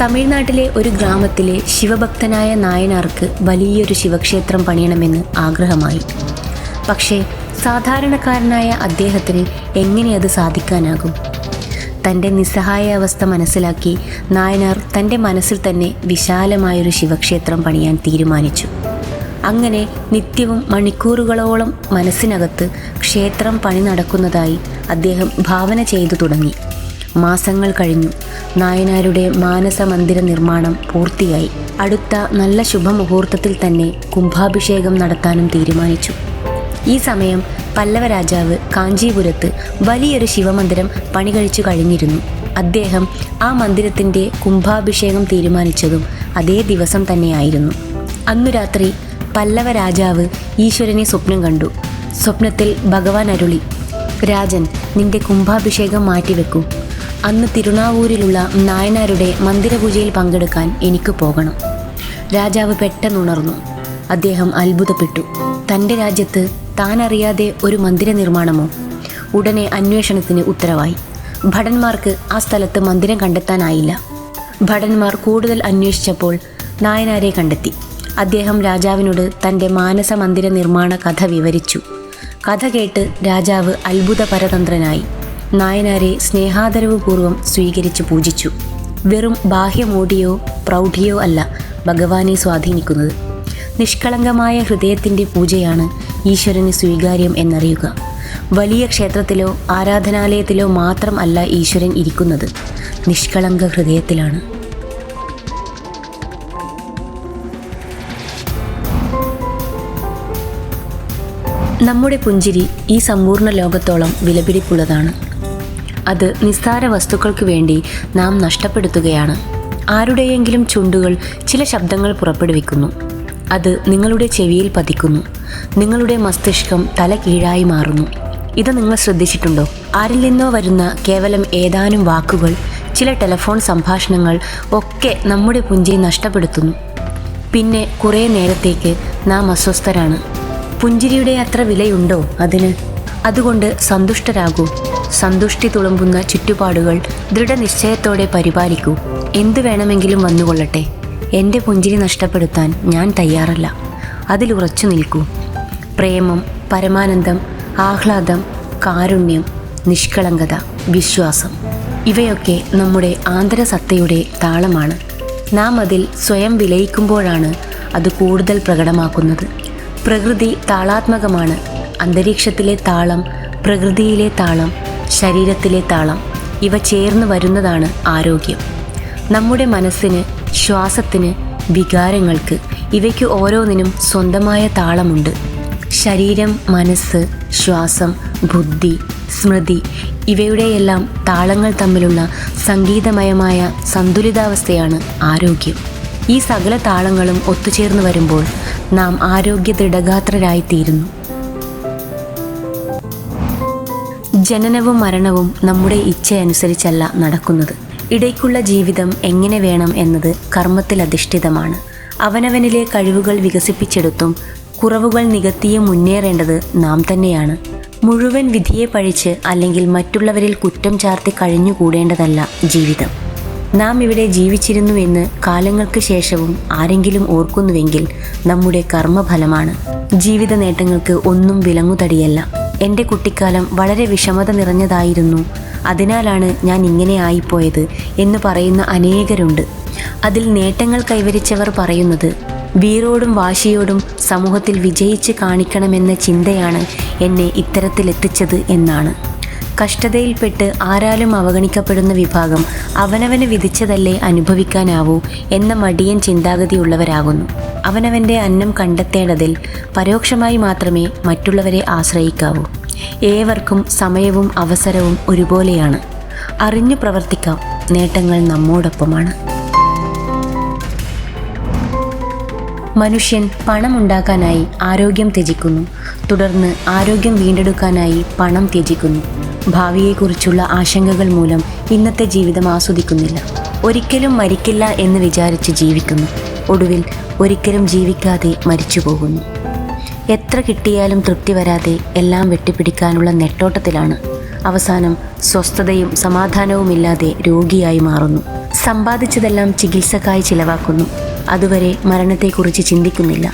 തമിഴ്നാട്ടിലെ ഒരു ഗ്രാമത്തിലെ ശിവഭക്തനായ നായനാർക്ക് വലിയൊരു ശിവക്ഷേത്രം പണിയണമെന്ന് ആഗ്രഹമായി. പക്ഷേ സാധാരണക്കാരനായ അദ്ദേഹത്തിന് എങ്ങനെ അത് സാധിക്കാനാകും? തൻ്റെ നിസ്സഹായ അവസ്ഥ മനസ്സിലാക്കി നായനാർ തൻ്റെ മനസ്സിൽ തന്നെ വിശാലമായൊരു ശിവക്ഷേത്രം പണിയാൻ തീരുമാനിച്ചു. അങ്ങനെ നിത്യവും മണിക്കൂറുകളോളം മനസ്സിനകത്ത് ക്ഷേത്രം പണി നടക്കുന്നതായി അദ്ദേഹം ഭാവന ചെയ്തു തുടങ്ങി. മാസങ്ങൾ കഴിഞ്ഞു. നായനാരുടെ മാനസ മന്ദിര നിർമ്മാണം പൂർത്തിയായി. അടുത്ത നല്ല ശുഭമുഹൂർത്തത്തിൽ തന്നെ കുംഭാഭിഷേകം നടത്താനും തീരുമാനിച്ചു. ഈ സമയം പല്ലവ രാജാവ് കാഞ്ചീപുരത്ത് വലിയൊരു ശിവമന്ദിരം പണി കഴിച്ചു കഴിഞ്ഞിരുന്നു. അദ്ദേഹം ആ മന്ദിരത്തിൻ്റെ കുംഭാഭിഷേകം തീരുമാനിച്ചതും അതേ ദിവസം തന്നെയായിരുന്നു. അന്നു രാത്രി പല്ലവ രാജാവ് ഈശ്വരനെ സ്വപ്നം കണ്ടു. സ്വപ്നത്തിൽ ഭഗവാൻ അരുളി, രാജൻ, നിന്റെ കുംഭാഭിഷേകം മാറ്റിവെക്കൂ. അന്ന് തിരുനാവൂരിലുള്ള നായനാരുടെ മന്ദിരപൂജയിൽ പങ്കെടുക്കാൻ എനിക്ക് പോകണം. രാജാവ് പെട്ടെന്നുണർന്നു. അദ്ദേഹം അത്ഭുതപ്പെട്ടു. തൻ്റെ രാജ്യത്ത് താൻ അറിയാതെ ഒരു മന്ദിര നിർമ്മാണമോ? ഉടനെ അന്വേഷണത്തിന് ഉത്തരവായി. ഭടന്മാർക്ക് ആ സ്ഥലത്ത് മന്ദിരം കണ്ടെത്താനായില്ല. ഭടന്മാർ കൂടുതൽ അന്വേഷിച്ചപ്പോൾ നായനാരെ കണ്ടെത്തി. അദ്ദേഹം രാജാവിനോട് തൻ്റെ മാനസ മന്ദിര നിർമ്മാണ കഥ വിവരിച്ചു. കഥ കേട്ട് രാജാവ് അത്ഭുതപരതന്ത്രനായി. നായനാരെ സ്നേഹാദരവുപൂർവ്വം സ്വീകരിച്ച് പൂജിച്ചു. വെറും ബാഹ്യമോടിയോ പ്രൗഢിയോ അല്ല ഭഗവാനെ സ്വാധീനിക്കുന്നത്. നിഷ്കളങ്കമായ ഹൃദയത്തിൻ്റെ പൂജയാണ് ഈശ്വരന് സ്വീകാര്യം എന്നറിയുക. വലിയ ക്ഷേത്രത്തിലോ ആരാധനാലയത്തിലോ മാത്രം അല്ല ഈശ്വരൻ ഇരിക്കുന്നത്, നിഷ്കളങ്ക ഹൃദയത്തിലാണ്. നമ്മുടെ പുഞ്ചിരി ഈ സമ്പൂർണ്ണ ലോകത്തോളം വിലപിടിപ്പുള്ളതാണ്. അത് നിസ്സാര വസ്തുക്കൾക്ക് വേണ്ടി നാം നഷ്ടപ്പെടുത്തുകയാണ്. ആരുടെയെങ്കിലും ചുണ്ടുകൾ ചില ശബ്ദങ്ങൾ പുറപ്പെടുവിക്കുന്നു. അത് നിങ്ങളുടെ ചെവിയിൽ പതിക്കുന്നു. നിങ്ങളുടെ മസ്തിഷ്കം തല കീഴായി മാറുന്നു. ഇത് നിങ്ങൾ ശ്രദ്ധിച്ചിട്ടുണ്ടോ? ആരിൽ നിന്നോ വരുന്ന കേവലം ഏതാനും വാക്കുകൾ, ചില ടെലിഫോൺ സംഭാഷണങ്ങൾ ഒക്കെ നമ്മുടെ പുഞ്ചിരി നഷ്ടപ്പെടുത്തുന്നു. പിന്നെ കുറേ നേരത്തേക്ക് നാം അസ്വസ്ഥരാണ്. പുഞ്ചിരിയുടെ അത്ര വിലയുണ്ടോ അതിന്? അതുകൊണ്ട് സന്തുഷ്ടരാകൂ. സന്തുഷ്ടി തുളുമ്പുന്ന ചുറ്റുപാടുകൾ ദൃഢനിശ്ചയത്തോടെ പരിപാലിക്കൂ. എന്തു വേണമെങ്കിലും വന്നുകൊള്ളട്ടെ, എൻ്റെ പുഞ്ചിരി നഷ്ടപ്പെടുത്താൻ ഞാൻ തയ്യാറല്ല. അതിലുറച്ചു നിൽക്കൂ. പ്രേമം, പരമാനന്ദം, ആഹ്ലാദം, കാരുണ്യം, നിഷ്കളങ്കത, വിശ്വാസം ഇവയൊക്കെ നമ്മുടെ ആന്തരസത്തയുടെ താളമാണ്. നാം അതിൽ സ്വയം വിലയിക്കുമ്പോഴാണ് അത് കൂടുതൽ പ്രകടമാക്കുന്നത്. പ്രകൃതി താളാത്മകമാണ്. അന്തരീക്ഷത്തിലെ താളം, പ്രകൃതിയിലെ താളം, ശരീരത്തിലെ താളം ഇവ ചേർന്ന് വരുന്നതാണ് ആരോഗ്യം. നമ്മുടെ മനസ്സിന്, ശ്വാസത്തിന്, വികാരങ്ങൾക്ക് ഇവയ്ക്ക് ഓരോന്നിനും സ്വന്തമായ താളമുണ്ട്. ശരീരം, മനസ്സ്, ശ്വാസം, ബുദ്ധി, സ്മൃതി ഇവയുടെയെല്ലാം താളങ്ങൾ തമ്മിലുള്ള സംഗീതമയമായ സന്തുലിതാവസ്ഥയാണ് ആരോഗ്യം. ഈ സകല താളങ്ങളും ഒത്തുചേർന്ന് വരുമ്പോൾ നാം ആരോഗ്യ ദൃഢഗാത്രരായിത്തീരുന്നു. ജനനവും മരണവും നമ്മുടെ ഇച്ഛയനുസരിച്ചല്ല നടക്കുന്നത്. ഇടയ്ക്കുള്ള ജീവിതം എങ്ങനെ വേണം എന്നത് കർമ്മത്തിൽ അധിഷ്ഠിതമാണ്. അവനവനിലെ കഴിവുകൾ വികസിപ്പിച്ചെടുത്തും കുറവുകൾ നികത്തിയും മുന്നേറേണ്ടത് നാം തന്നെയാണ്. മുഴുവൻ വിധിയെ പഴിച്ച് അല്ലെങ്കിൽ മറ്റുള്ളവരിൽ കുറ്റം ചാർത്തി കഴിഞ്ഞുകൂടേണ്ടതല്ല ജീവിതം. നാം ഇവിടെ ജീവിച്ചിരുന്നുവെന്ന് കാലങ്ങൾക്ക് ശേഷവും ആരെങ്കിലും ഓർക്കുന്നുവെങ്കിൽ നമ്മുടെ കർമ്മഫലമാണ്. ജീവിത നേട്ടങ്ങൾക്ക് ഒന്നും വിലങ്ങുതടിയല്ല. എൻ്റെ കുട്ടിക്കാലം വളരെ വിഷമത നിറഞ്ഞതായിരുന്നു, അതിനാലാണ് ഞാൻ ഇങ്ങനെ ആയിപ്പോയത് എന്ന് പറയുന്ന അനേകരുണ്ട്. അതിൽ നേട്ടങ്ങൾ കൈവരിച്ചവർ പറയുന്നത്, വീറോടും വാശിയോടും സമൂഹത്തിൽ വിജയിച്ച് കാണിക്കണമെന്ന ചിന്തയാണ് എന്നെ ഇത്തരത്തിലെത്തിച്ചത് എന്നാണ്. കഷ്ടതയിൽപ്പെട്ട് ആരാലും അവഗണിക്കപ്പെടുന്ന വിഭാഗം അവനവന് വിധിച്ചതല്ലേ അനുഭവിക്കാനാവൂ എന്ന മടിയൻ ചിന്താഗതിയുള്ളവരാകുന്നു. അവനവൻ്റെ അന്നം കണ്ടെത്തേണ്ടതിൽ പരോക്ഷമായി മാത്രമേ മറ്റുള്ളവരെ ആശ്രയിക്കാവൂ. ഏവർക്കും സമയവും അവസരവും ഒരുപോലെയാണ്. അറിഞ്ഞു പ്രവർത്തിക്കാം. നേട്ടങ്ങൾ നമ്മോടൊപ്പമാണ്. മനുഷ്യൻ പണമുണ്ടാക്കാനായി ആരോഗ്യം ത്യജിക്കുന്നു. തുടർന്ന് ആരോഗ്യം വീണ്ടെടുക്കാനായി പണം ത്യജിക്കുന്നു. ഭാവിയെക്കുറിച്ചുള്ള ആശങ്കകൾ മൂലം ഇന്നത്തെ ജീവിതം ആസ്വദിക്കുന്നില്ല. ഒരിക്കലും മരിക്കില്ല എന്ന് വിചാരിച്ച് ജീവിക്കുന്നു. ഒടുവിൽ ഒരിക്കലും ജീവിക്കാതെ മരിച്ചു പോകുന്നു. എത്ര കിട്ടിയാലും തൃപ്തി വരാതെ എല്ലാം വെട്ടിപ്പിടിക്കാനുള്ള നെട്ടോട്ടത്തിലാണ്. അവസാനം സ്വസ്ഥതയും സമാധാനവുമില്ലാതെ രോഗിയായി മാറുന്നു. സമ്പാദിച്ചതെല്ലാം ചികിത്സക്കായി ചിലവാക്കുന്നു. അതുവരെ മരണത്തെക്കുറിച്ച് ചിന്തിക്കുന്നില്ല.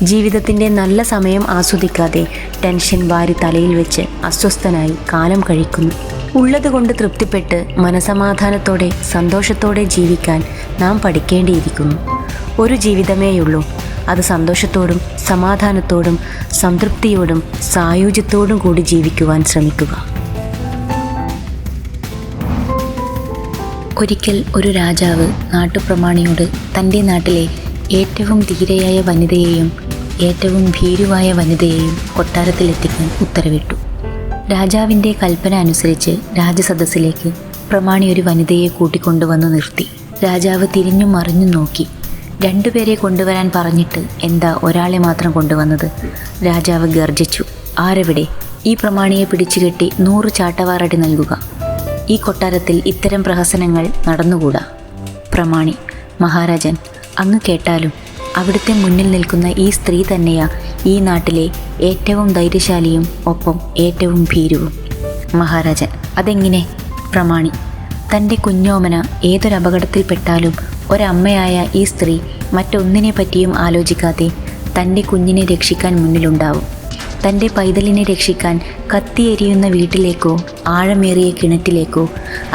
ജീവിതത്തിൻ്റെ നല്ല സമയം ആസ്വദിക്കാതെ ടെൻഷൻ വാരി തലയിൽ വെച്ച് അസ്വസ്ഥനായി കാലം കഴിക്കുന്നു. ഉള്ളതുകൊണ്ട് തൃപ്തിപ്പെട്ട് മനസമാധാനത്തോടെ സന്തോഷത്തോടെ ജീവിക്കാൻ നാം പഠിക്കേണ്ടിയിരിക്കുന്നു. ഒരു ജീവിതമേയുള്ളൂ. അത് സന്തോഷത്തോടും സമാധാനത്തോടും സംതൃപ്തിയോടും സായുജ്യത്തോടും കൂടി ജീവിക്കുവാൻ ശ്രമിക്കുക. ഒരിക്കൽ ഒരു രാജാവ് നാട്ടുപ്രമാണിയോട് തൻ്റെ നാട്ടിലെ ഏറ്റവും ധീരയായ വനിതയെയും ഏറ്റവും ഭീരുവായ വനിതയെയും കൊട്ടാരത്തിലെത്തിക്കാൻ ഉത്തരവിട്ടു. രാജാവിൻ്റെ കൽപ്പന അനുസരിച്ച് രാജസദസ്സിലേക്ക് പ്രമാണി ഒരു വനിതയെ കൂട്ടിക്കൊണ്ടുവന്നു നിർത്തി. രാജാവ് തിരിഞ്ഞും മറിഞ്ഞും നോക്കി. രണ്ടുപേരെ കൊണ്ടുവരാൻ പറഞ്ഞിട്ട് എന്താ ഒരാളെ മാത്രം കൊണ്ടുവന്നത്? രാജാവ് ഗർജിച്ചു. ആരെവിടെ? ഈ പ്രമാണിയെ പിടിച്ചുകെട്ടി 100 ചാട്ടവാറടി നൽകുക. ഈ കൊട്ടാരത്തിൽ ഇത്തരം പ്രഹസനങ്ങൾ നടന്നുകൂടാ. പ്രമാണി: മഹാരാജൻ, അങ്ങ് കേട്ടാലും അവിടുത്തെ മുന്നിൽ നിൽക്കുന്ന ഈ സ്ത്രീ തന്നെയാ ഈ നാട്ടിലെ ഏറ്റവും ധൈര്യശാലിയും ഒപ്പം ഏറ്റവും ഭീരുവും. മഹാരാജൻ: അതെങ്ങനെ? പ്രമാണി: തൻ്റെ കുഞ്ഞോമന ഏതൊരപകടത്തിൽപ്പെട്ടാലും ഒരമ്മയായ ഈ സ്ത്രീ മറ്റൊന്നിനെ പറ്റിയും ആലോചിക്കാതെ തൻ്റെ കുഞ്ഞിനെ രക്ഷിക്കാൻ മുന്നിലുണ്ടാവും. തൻ്റെ പൈതലിനെ രക്ഷിക്കാൻ കത്തിയെരിയുന്ന വീട്ടിലേക്കോ ആഴമേറിയ കിണറ്റിലേക്കോ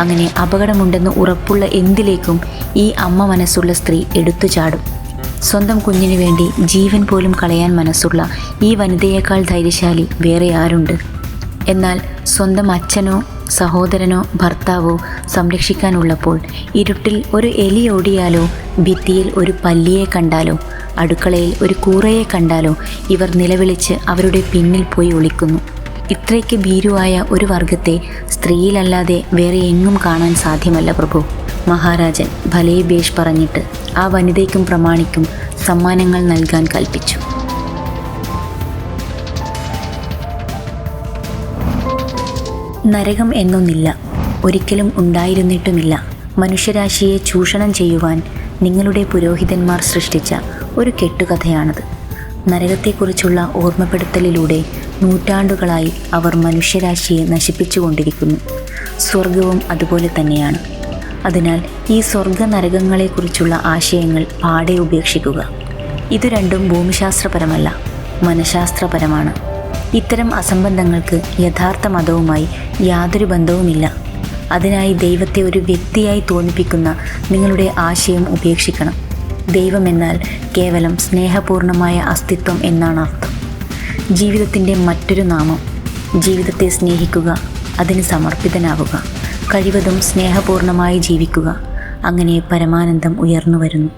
അങ്ങനെ അപകടമുണ്ടെന്ന് ഉറപ്പുള്ള എന്തിലേക്കും ഈ അമ്മ മനസ്സുള്ള സ്ത്രീ എടുത്തു ചാടും. സ്വന്തം കുഞ്ഞിനു വേണ്ടി ജീവൻ പോലും കളയാൻ മനസ്സുള്ള ഈ വനിതയേക്കാൾ ധൈര്യശാലി വേറെ ആരുണ്ട്? എന്നാൽ സ്വന്തം അച്ഛനോ സഹോദരനോ ഭർത്താവോ സംരക്ഷിക്കാനുള്ളപ്പോൾ ഇരുട്ടിൽ ഒരു എലി ഓടിയാലോ ഭിത്തിയിൽ ഒരു പല്ലിയെ കണ്ടാലോ അടുക്കളയിൽ ഒരു കൂറയെ കണ്ടാലോ ഇവർ നിലവിളിച്ച് അവരുടെ പിന്നിൽ പോയി ഒളിക്കുന്നു. ഇത്രയ്ക്ക് ഭീരുവായ ഒരു വർഗത്തെ സ്ത്രീയിലല്ലാതെ വേറെ എങ്ങും കാണാൻ സാധ്യമല്ല പ്രഭു. മഹാരാജൻ ഭലേ ബേഷ് പറഞ്ഞിട്ട് ആ വനിതയ്ക്കും പ്രമാണിക്കും സമ്മാനങ്ങൾ നൽകാൻ കൽപ്പിച്ചു. നരകം എന്നൊന്നില്ല, ഒരിക്കലും ഉണ്ടായിരുന്നിട്ടുമില്ല. മനുഷ്യരാശിയെ ചൂഷണം ചെയ്യുവാൻ നിങ്ങളുടെ പുരോഹിതന്മാർ സൃഷ്ടിച്ച ഒരു കെട്ടുകഥയാണത്. നരകത്തെക്കുറിച്ചുള്ള ഓർമ്മപ്പെടുത്തലിലൂടെ നൂറ്റാണ്ടുകളായി അവർ മനുഷ്യരാശിയെ നശിപ്പിച്ചുകൊണ്ടിരിക്കുന്നു. സ്വർഗവും അതുപോലെ തന്നെയാണ്. അതിനാൽ ഈ സ്വർഗ നരകങ്ങളെക്കുറിച്ചുള്ള ആശയങ്ങൾ പാടെ ഉപേക്ഷിക്കുക. ഇത് രണ്ടും ഭൂമിശാസ്ത്രപരമല്ല, മനഃശാസ്ത്രപരമാണ്. ഇത്തരം അസംബന്ധങ്ങൾക്ക് യഥാർത്ഥ മതവുമായി യാതൊരു ബന്ധവുമില്ല. അതിനായി ദൈവത്തെ ഒരു വ്യക്തിയായി തോന്നിപ്പിക്കുന്ന നിങ്ങളുടെ ആശയം ഉപേക്ഷിക്കണം. ദൈവമെന്നാൽ കേവലം സ്നേഹപൂർണമായ അസ്തിത്വം എന്നാണ് അർത്ഥം. ജീവിതത്തിൻ്റെ മറ്റൊരു നാമം. ജീവിതത്തെ സ്നേഹിക്കുക, അതിന് സമർപ്പിതനാവുക, കഴിവതും സ്നേഹപൂർണമായി ജീവിക്കുക. അങ്ങനെ പരമാനന്ദം ഉയർന്നു വരുന്നു.